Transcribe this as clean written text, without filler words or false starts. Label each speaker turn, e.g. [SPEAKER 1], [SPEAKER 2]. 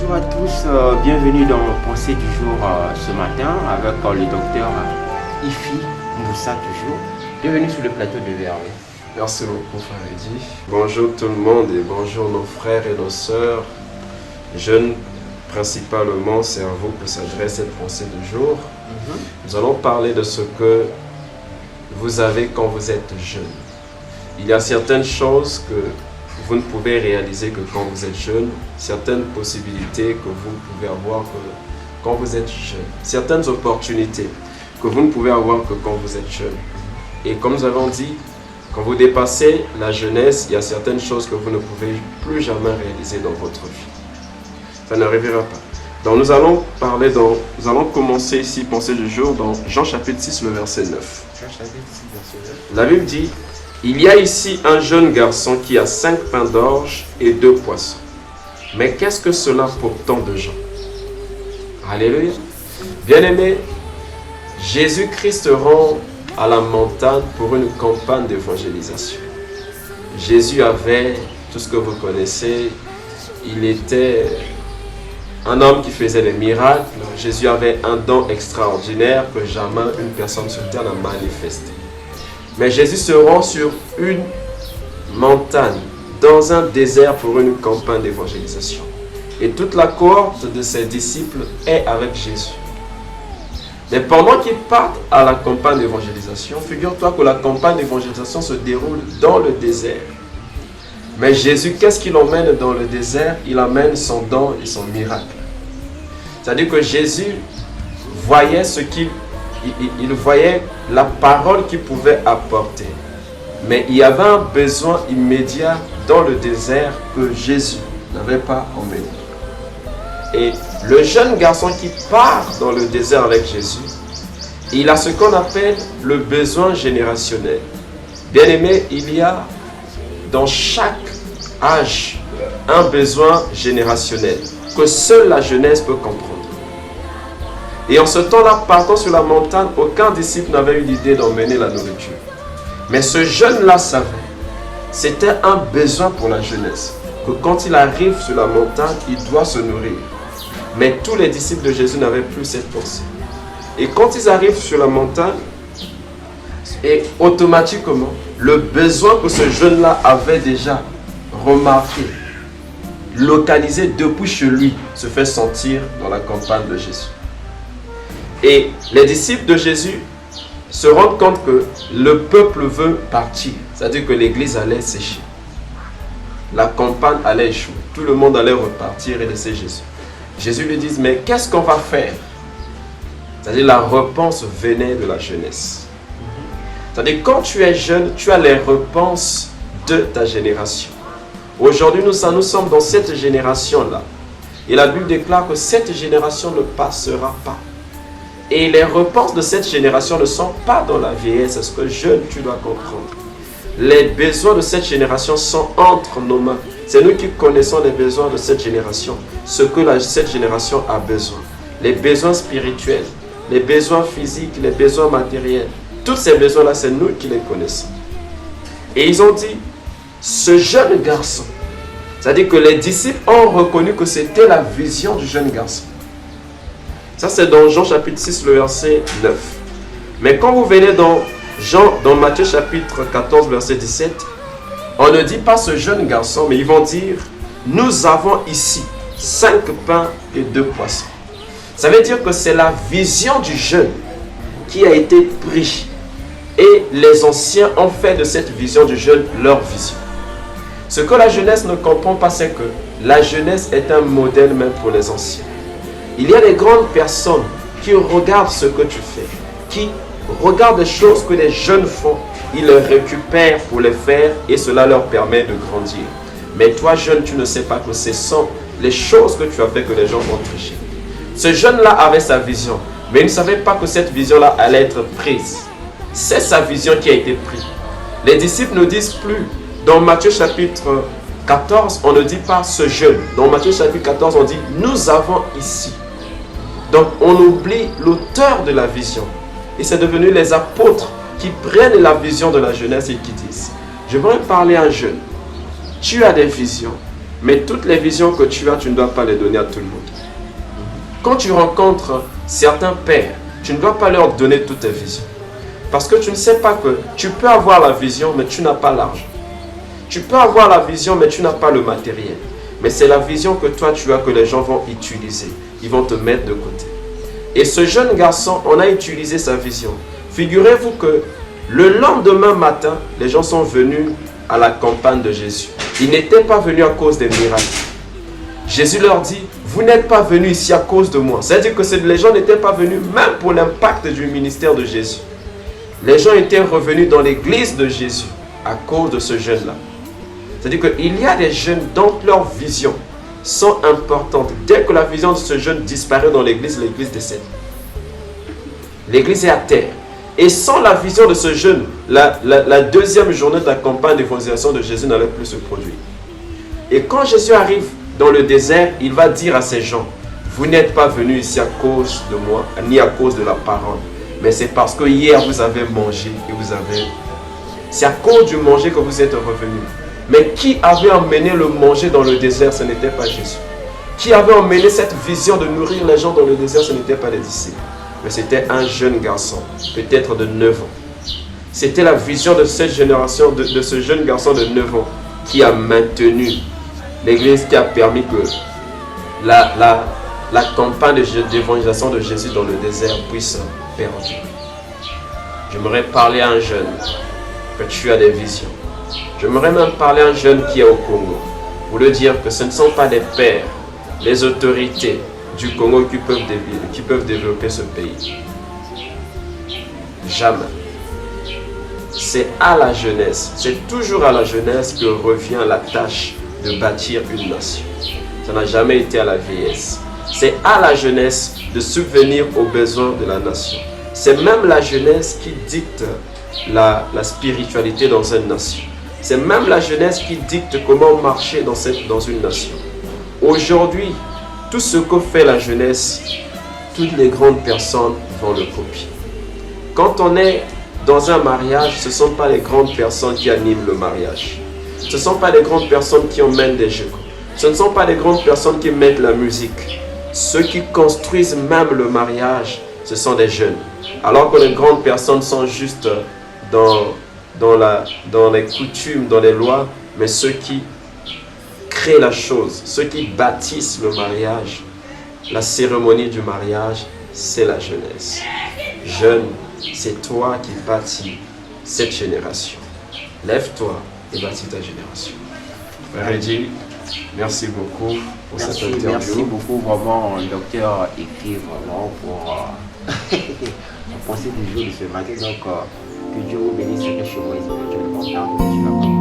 [SPEAKER 1] Bonjour à tous, bienvenue dans Pensée du jour ce matin avec le docteur Ifi Moussa toujours. Bienvenue sur le plateau de VRV.
[SPEAKER 2] Merci beaucoup frère Eddy. Bonjour tout le monde et bonjour nos frères et nos sœurs. Jeunes principalement, c'est à vous que s'adresse cette pensée du jour. Nous allons parler de ce que vous avez quand vous êtes jeune. Il y a certaines choses que vous ne pouvez réaliser que quand vous êtes jeune, certaines possibilités que vous pouvez avoir que quand vous êtes jeune, certaines opportunités que vous ne pouvez avoir que quand vous êtes jeune. Et comme nous avons dit, quand vous dépassez la jeunesse, il y a certaines choses que vous ne pouvez plus jamais réaliser dans votre vie. Ça n'arrivera pas. Donc nous allons commencer ici, pensée du jour, dans Jean chapitre 6, le verset 9.
[SPEAKER 1] Jean chapitre 6, verset 9.
[SPEAKER 2] La Bible dit: il y a ici un jeune garçon qui a 5 pains d'orge et 2 poissons. Mais qu'est-ce que cela pour tant de gens? Alléluia. Bien-aimés, Jésus-Christ rend à la montagne pour une campagne d'évangélisation. Jésus avait tout ce que vous connaissez. Il était un homme qui faisait des miracles. Jésus avait un don extraordinaire que jamais une personne sur terre n'a manifesté. Mais Jésus se rend sur une montagne, dans un désert pour une campagne d'évangélisation. Et toute la cohorte de ses disciples est avec Jésus. Mais pendant qu'ils partent à la campagne d'évangélisation, figure-toi que la campagne d'évangélisation se déroule dans le désert. Mais Jésus, qu'est-ce qu'il emmène dans le désert? Il amène son don et son miracle. C'est-à-dire que Jésus voyait il voyait la parole qu'il pouvait apporter. Mais il y avait un besoin immédiat dans le désert que Jésus n'avait pas emmené. Et le jeune garçon qui part dans le désert avec Jésus, il a ce qu'on appelle le besoin générationnel. Bien-aimé, il y a dans chaque âge un besoin générationnel que seule la jeunesse peut comprendre. Et en ce temps-là, partant sur la montagne, aucun disciple n'avait eu l'idée d'emmener la nourriture. Mais ce jeune-là savait, c'était un besoin pour la jeunesse, que quand il arrive sur la montagne, il doit se nourrir. Mais tous les disciples de Jésus n'avaient plus cette pensée. Et quand ils arrivent sur la montagne, et automatiquement, le besoin que ce jeune-là avait déjà remarqué, localisé depuis chez lui, se fait sentir dans la campagne de Jésus. Et les disciples de Jésus se rendent compte que le peuple veut partir. C'est-à-dire que l'église allait sécher. La campagne allait échouer. Tout le monde allait repartir et laisser Jésus. Jésus lui dit: mais qu'est-ce qu'on va faire? C'est-à-dire la réponse venait de la jeunesse. C'est-à-dire quand tu es jeune, tu as les réponses de ta génération. Aujourd'hui, nous sommes dans cette génération-là. Et la Bible déclare que cette génération ne passera pas. Et les réponses de cette génération ne sont pas dans la vieillesse. C'est ce que jeune, tu dois comprendre. Les besoins de cette génération sont entre nos mains. C'est nous qui connaissons les besoins de cette génération. Ce que cette génération a besoin. Les besoins spirituels, les besoins physiques, les besoins matériels. Tous ces besoins-là, c'est nous qui les connaissons. Et ils ont dit, ce jeune garçon, c'est-à-dire que les disciples ont reconnu que c'était la vision du jeune garçon. Ça, c'est dans Jean chapitre 6, le verset 9. Mais quand vous venez dans Matthieu chapitre 14, verset 17, on ne dit pas ce jeune garçon, mais ils vont dire: nous avons ici 5 pains et 2 poissons. Ça veut dire que c'est la vision du jeune qui a été prise. Et les anciens ont fait de cette vision du jeune leur vision. Ce que la jeunesse ne comprend pas, c'est que la jeunesse est un modèle même pour les anciens. Il y a des grandes personnes qui regardent ce que tu fais, qui regardent des choses que les jeunes font, ils les récupèrent pour les faire et cela leur permet de grandir. Mais toi, jeune, tu ne sais pas que ce sont les choses que tu as fait que les gens vont tricher. Ce jeune-là avait sa vision, mais il ne savait pas que cette vision-là allait être prise. C'est sa vision qui a été prise. Les disciples ne disent plus, dans Matthieu chapitre 14, on ne dit pas ce jeune. Dans Matthieu chapitre 14, on dit nous avons ici. Donc on oublie l'auteur de la vision. Et c'est devenu les apôtres qui prennent la vision de la jeunesse et qui disent: je voudrais parler à un jeune. Tu as des visions, Mais toutes les visions que tu as, tu ne dois pas les donner à tout le monde. Quand tu rencontres certains pères, tu ne dois pas leur donner toutes tes visions. Parce que tu ne sais pas que tu peux avoir la vision, mais tu n'as pas l'argent. Tu peux avoir la vision, mais tu n'as pas le matériel. Mais c'est la vision que toi tu as que les gens vont utiliser. Ils vont te mettre de côté. Et ce jeune garçon, on a utilisé sa vision. Figurez-vous que le lendemain matin, les gens sont venus à la campagne de Jésus. Ils n'étaient pas venus à cause des miracles. Jésus leur dit, vous n'êtes pas venus ici à cause de moi. C'est-à-dire que les gens n'étaient pas venus même pour l'impact du ministère de Jésus. Les gens étaient revenus dans l'église de Jésus à cause de ce jeune-là. C'est-à-dire qu'il y a des jeunes dont leurs visions sont importantes. Dès que la vision de ce jeune disparaît dans l'église, l'église décède. L'église est à terre. Et sans la vision de ce jeune, la deuxième journée de la campagne d'évangélisation de Jésus n'allait plus se produire. Et quand Jésus arrive dans le désert, il va dire à ces gens, vous n'êtes pas venus ici à cause de moi, ni à cause de la parole, mais c'est parce que hier vous avez mangé et vous avez... C'est à cause du manger que vous êtes revenus. Mais qui avait emmené le manger dans le désert, ce n'était pas Jésus. Qui avait emmené cette vision de nourrir les gens dans le désert, ce n'était pas les disciples. Mais c'était un jeune garçon, peut-être de 9 ans. C'était la vision de cette génération, de ce jeune garçon de 9 ans, qui a maintenu l'église, qui a permis que la campagne d'évangélisation de Jésus dans le désert puisse perdurer. J'aimerais parler à un jeune, que tu as des visions. J'aimerais même parler à un jeune qui est au Congo, pour lui dire que ce ne sont pas les pères, les autorités du Congo qui peuvent développer ce pays. Jamais. C'est à la jeunesse, c'est toujours à la jeunesse que revient la tâche de bâtir une nation. Ça n'a jamais été à la vieillesse. C'est à la jeunesse de subvenir aux besoins de la nation. C'est même la jeunesse qui dicte la spiritualité dans une nation. C'est même la jeunesse qui dicte comment marcher dans une nation. Aujourd'hui, tout ce que fait la jeunesse, toutes les grandes personnes vont le copier. Quand on est dans un mariage, ce ne sont pas les grandes personnes qui animent le mariage. Ce ne sont pas les grandes personnes qui emmènent des jeux. Ce ne sont pas les grandes personnes qui mettent la musique. Ceux qui construisent même le mariage, ce sont des jeunes. Alors que les grandes personnes sont juste dans les coutumes, dans les lois, mais ceux qui créent la chose, ceux qui bâtissent le mariage, la cérémonie du mariage, c'est la jeunesse. Jeune, c'est toi qui bâtis cette génération. Lève-toi et bâtis ta génération. Reggie, merci beaucoup pour cette interview.
[SPEAKER 1] Merci beaucoup vraiment, docteur Écrit, vraiment pour la pensée du jour de ce matin. Donc, que Dieu vous bénisse, que chez moi, que Dieu le comprenne, que tu vas comprendre.